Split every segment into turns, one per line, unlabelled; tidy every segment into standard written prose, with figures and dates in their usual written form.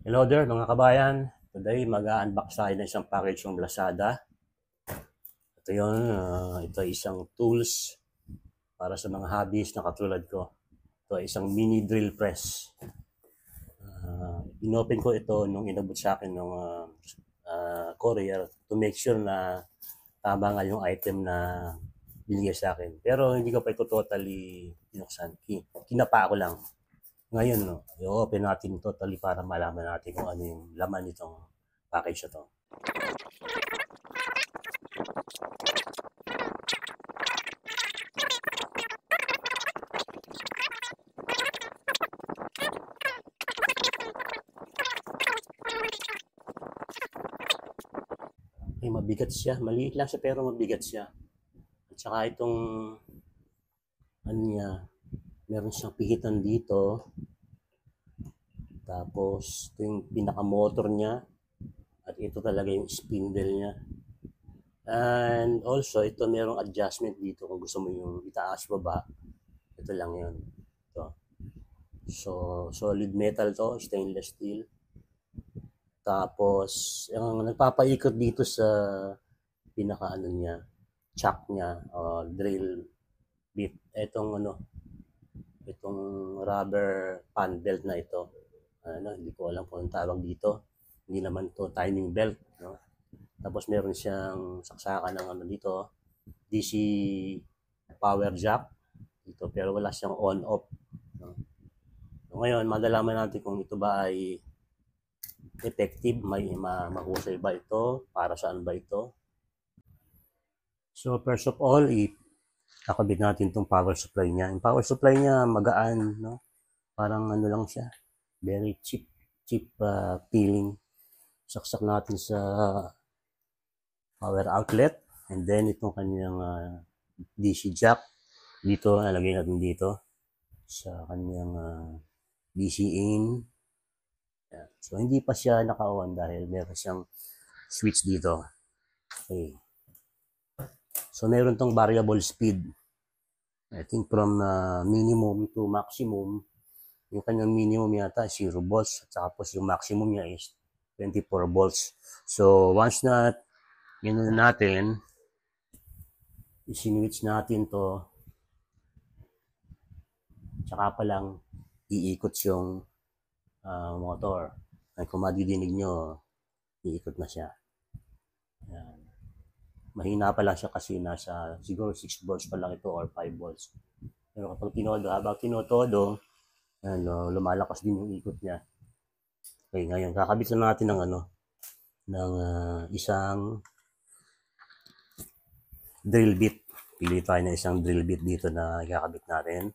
Hello there mga kabayan. Today mag-unbox tayo ng isang package ng Lazada. Ito yun, ito ay isang tools para sa mga hobbies na katulad ko. Ito ay isang mini drill press. Inopen ko ito nung inabot sa akin ng courier to make sure na tama nga yung item na binigay sa akin. Pero hindi ko pa ito totally binuksan. Kinapa ko lang. Ngayon, no, i-open natin totally para malaman natin kung ano yung laman nitong package na to. Ay, mabigat siya. Maliit lang siya pero mabigat siya. At saka itong, ano niya, meron siyang pihitan dito. Tapos, ito yung pinaka-motor niya. At ito talaga yung spindle niya. And also, ito merong adjustment dito kung gusto mo yung itaas baba. Ito lang yun. Ito. So, solid metal to, stainless steel. Tapos, yung nagpapaikot dito sa pinaka-ano niya, chuck niya, drill bit. Itong rubber fan belt na ito. Hindi ko alam kung anong tawag dito. Hindi naman to timing belt. No? Tapos meron siyang saksakan ng dito, DC power jack dito, pero wala siyang on-off. No? So ngayon, madalaman natin kung ito ba ay effective, mahusay ba ito, para saan ba ito. So first of all, kakabit natin itong power supply niya. Yung power supply niya magaan, no? Parang ano lang siya, very cheap peeling. Saksak natin sa power outlet, and then itong kanyang DC jack dito, nalagay natin dito sa kanyang DC in. Yeah. So hindi pa siya naka-on dahil meron siyang switch dito. Okay. So meron tong variable speed. I think from minimum to maximum. Yung kanyang minimum yata 0 volts, tapos yung maximum niya is 24 volts. So once na yun natin, isinwitch natin to, tsaka pa lang iikot yung motor. Ay, kung madidinig nyo, iikot na siya. Ayan. Mahina pa lang siya kasi nasa siguro 6 volts pa lang ito or 5 volts. Pero kapag tinodo, habang tinotodo, lumalakas din yung ikot niya. Okay, ngayon kakabit na natin ng isang drill bit. Pili tayo ng isang drill bit dito na ikakabit natin.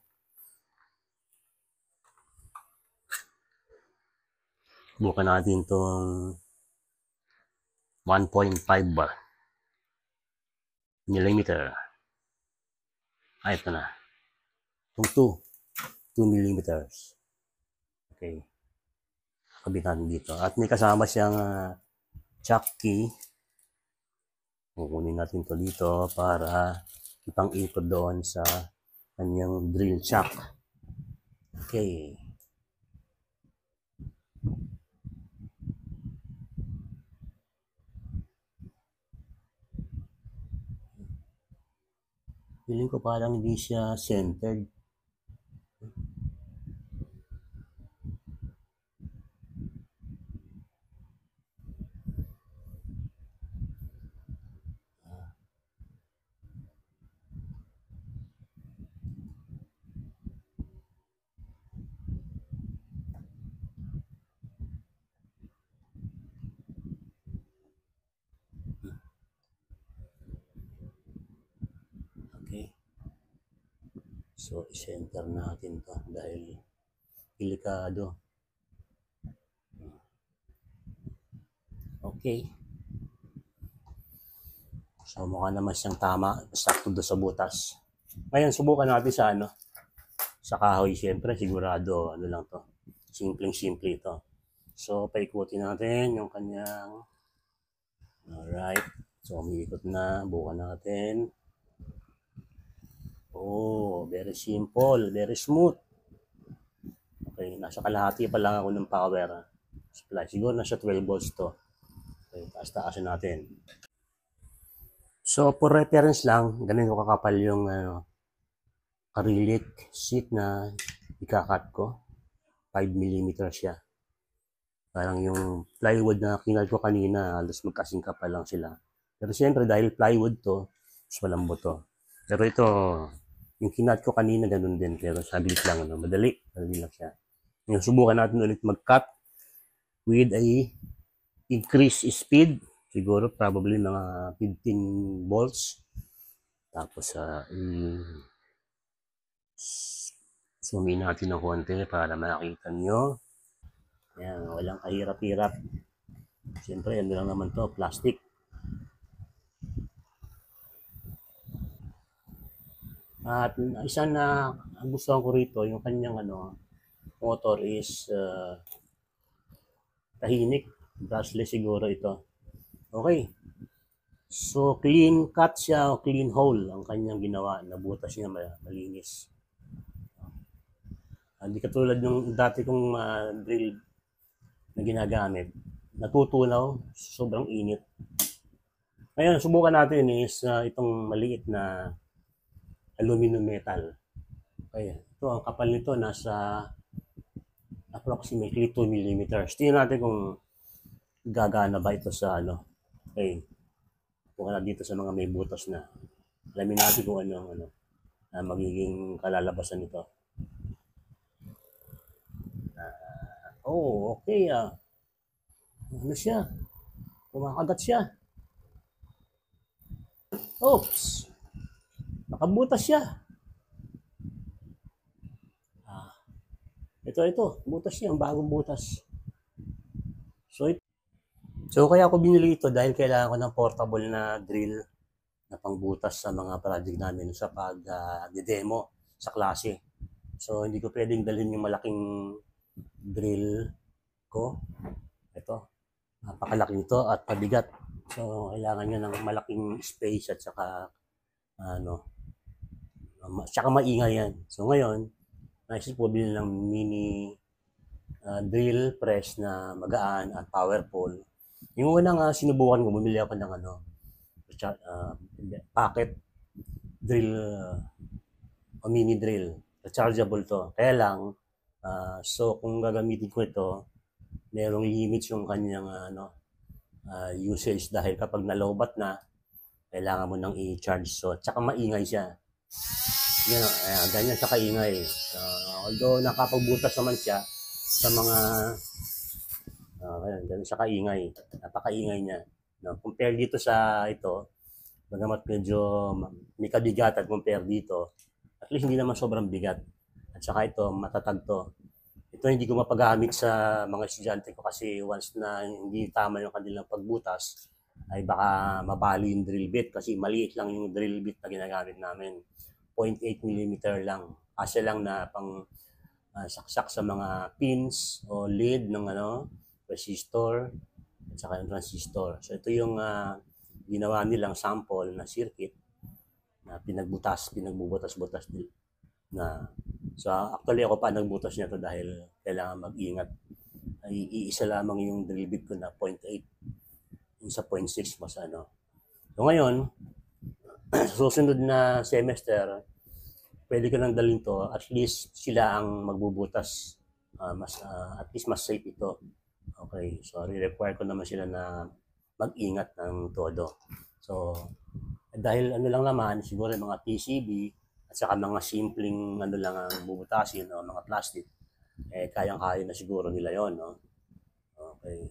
Bukan natin itong 1.5 bar millimeter. Ito na. Itong 2 millimeters. Okay. Kabit natin dito. At may kasama siyang chuck key. Kukunin natin to dito para ipang-ikot doon sa kanyang drill chuck. Okay. Feeling ko parang hindi siya centered. Okay. So, i-center natin to dahil delikado. Okay. So, mukha naman siyang tama. Sakto doon sa butas. Ngayon, subukan natin sa kahoy. Siyempre, sigurado, lang to. Simpleng-simple ito. So, paikutin natin yung kanyang. Alright. So, umiikot na. Bukan natin. Oh, very simple. Very smooth. Okay, nasa kalahati pa lang ako ng power. supply. Siguro nasa 12 volts to. Okay, taas-taasan natin. So, for reference lang, ganito kakapal yung acrylic sheet na ikakat ko. 5 mm siya. Parang yung plywood na kinal ko kanina, halos magkasing kapal lang sila. Pero siyempre, dahil plywood to, mas malambot to. Pero ito, yung kinat ko kanina, ganun din. Pero sabit lang, madali lang siya. Yung subukan natin ulit mag-cut with a increase speed. Siguro, probably mga 15 volts. Tapos, sumin natin ng konti para makita nyo. Ayan, walang kahirap-hirap. Siyempre, ano lang naman to, plastic. At isa na ang gusto ko rito, yung kanyang motor is tahimik. Brushless siguro ito. Okay. So, clean cut siya o clean hole ang kanyang ginawa. Nabutas niya malinis. Hindi katulad ng dati kong drill na ginagamit. Natutunaw, sobrang init. Ngayon, subukan natin is itong maliit na aluminum metal. Okay. Ito, ang kapal nito nasa approximately 2 mm. Tingnan natin kung gagana ba ito sa Okay. Puka na dito sa mga may butas na. Alamin natin kung ano magiging kalalabasan nito. Okay Ano siya? Kumakagat siya. Oops! Nakabutas siya. Ito. Butas niya. Ang bagong butas. So kaya ako binili ito dahil kailangan ko ng portable na drill na pangbutas sa mga project namin sa pag-demo sa klase. So hindi ko pwedeng dalhin yung malaking drill ko. Ito. Napakalaki nito at pabigat. So kailangan niya ng malaking space at saka tsaka maingay yan. So ngayon, naisip ko bilhin ng mini drill press na magaan at powerful. Yung unang sinubukan ko, bumili ako ng pocket drill o mini drill. Rechargeable to. Kaya lang, so kung gagamitin ko ito, merong limits yung kanyang usage dahil kapag nalobat na, kailangan mo nang i-charge. So, tsaka maingay siya. Ganyan siya kaingay. Although nakapagbutas naman siya sa mga ganyan siya kaingay. Napakaingay niya. Compare dito sa ito, bagamat medyo may kabigatan compare dito, at least hindi naman sobrang bigat. At saka ito, matatag to. Ito hindi ko mapagamit sa mga estudyante ko kasi once na hindi tama yung kanilang pagbutas, ay baka mabali yung drill bit kasi maliit lang yung drill bit na ginagamit namin. 0.8 mm lang. Kasi lang na pang saksak sa mga pins o lead ng resistor at saka yung transistor. So ito yung ginawa nilang sample na circuit na pinagbubutas-butas na. So actually ako pa nagbutas niya to dahil kailangan mag-ingat. Ay iisa lamang yung drill bit ko na 0.8. Yung sa 0.6 mas So ngayon, susunod na semester, pwede ko nang dalhin to, at least sila ang magbubutas. At least mas safe ito. Okay, so require ko naman sila na mag-ingat ng todo. So, dahil lang naman, siguro mga PCB, at saka mga simpleng lang ang bubutasin, mga plastic, kayang-kaya na siguro nila yon, no? Okay.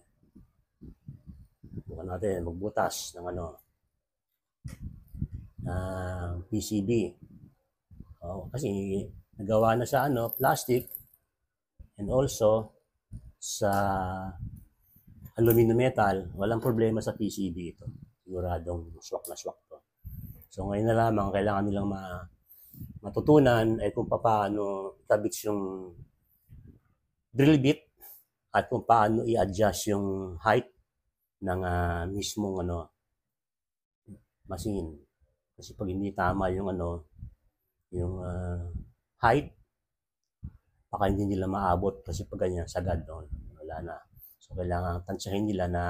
Bukan natin, magbutas ng PCB. Kasi nagawa na sa plastic and also sa aluminum metal, walang problema sa PCB ito. Siguradong swak na swak to. So ngayon na lamang kailangan nilang matutunan ay kung paano ikabit yung drill bit at kung paano i-adjust yung height ng mismong machine. Kasi pag hindi tama yung yung height, baka hindi nila maabot kasi pag ganyan sagad wala na. So So, kailangan tansyahin nila na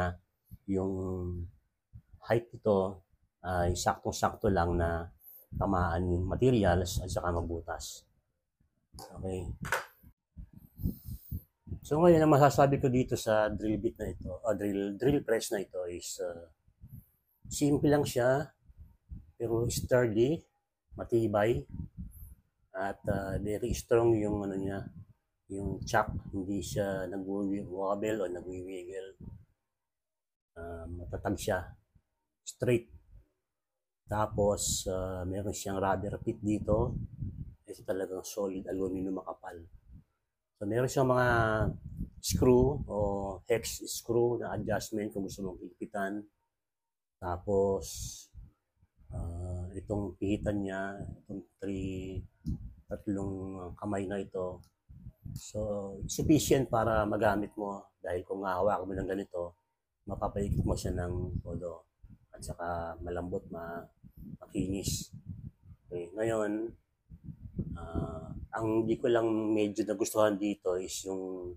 yung height nito ay saktong-sakto lang na tamaan yung materials at saka magbutas. Okay. So ngayon, ang masasabi ko dito sa drill bit na ito, drill press na ito is simple lang siya, pero sturdy, matibay, at very strong yung ano niya, yung chuck, hindi siya nag-wobble o nag-wiggle. Matatag siya, straight. Tapos meron siyang rubber pit dito. Ito talagang solid aluminum makapal. So meron siyang mga screw o hex screw na adjustment kung gusto mong higpitan. Tapos itong pihitan niya, itong tatlong kamay na ito. So sufficient para magamit mo dahil kung hahawak mo ng ganito, mapapaikot mo siya ng todo at saka malambot, makinis. Okay, ngayon, ang hindi ko lang medyo nagustuhan dito is yung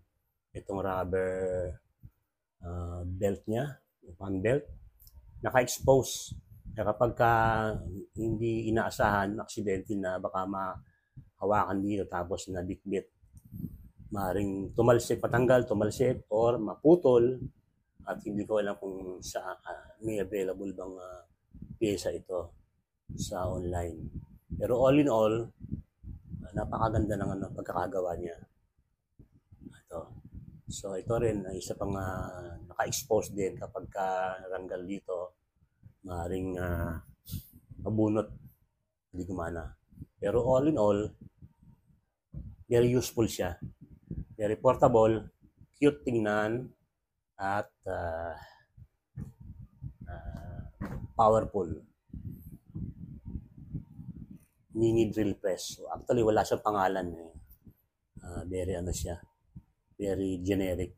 itong rubber belt niya, yung fan belt, naka-expose. Kaya kapag hindi inaasahan, aksidente na baka mahawakan dito tapos nabitbit, maring tumalsik, patanggal, tumalsik, or maputol at hindi ko alam kung may available bang pyesa ito sa online. Pero all in all, napakaganda ng pagkakagawa niya. Ito. So ito rin ay isa pang naka-expose din kapag naranggal dito, maaaring mabunot, hindi gumana. Pero all in all, very useful siya. Very portable, cute tingnan, at powerful. Mini drill press. So actually, wala siyang pangalan. Very ano siya, very generic.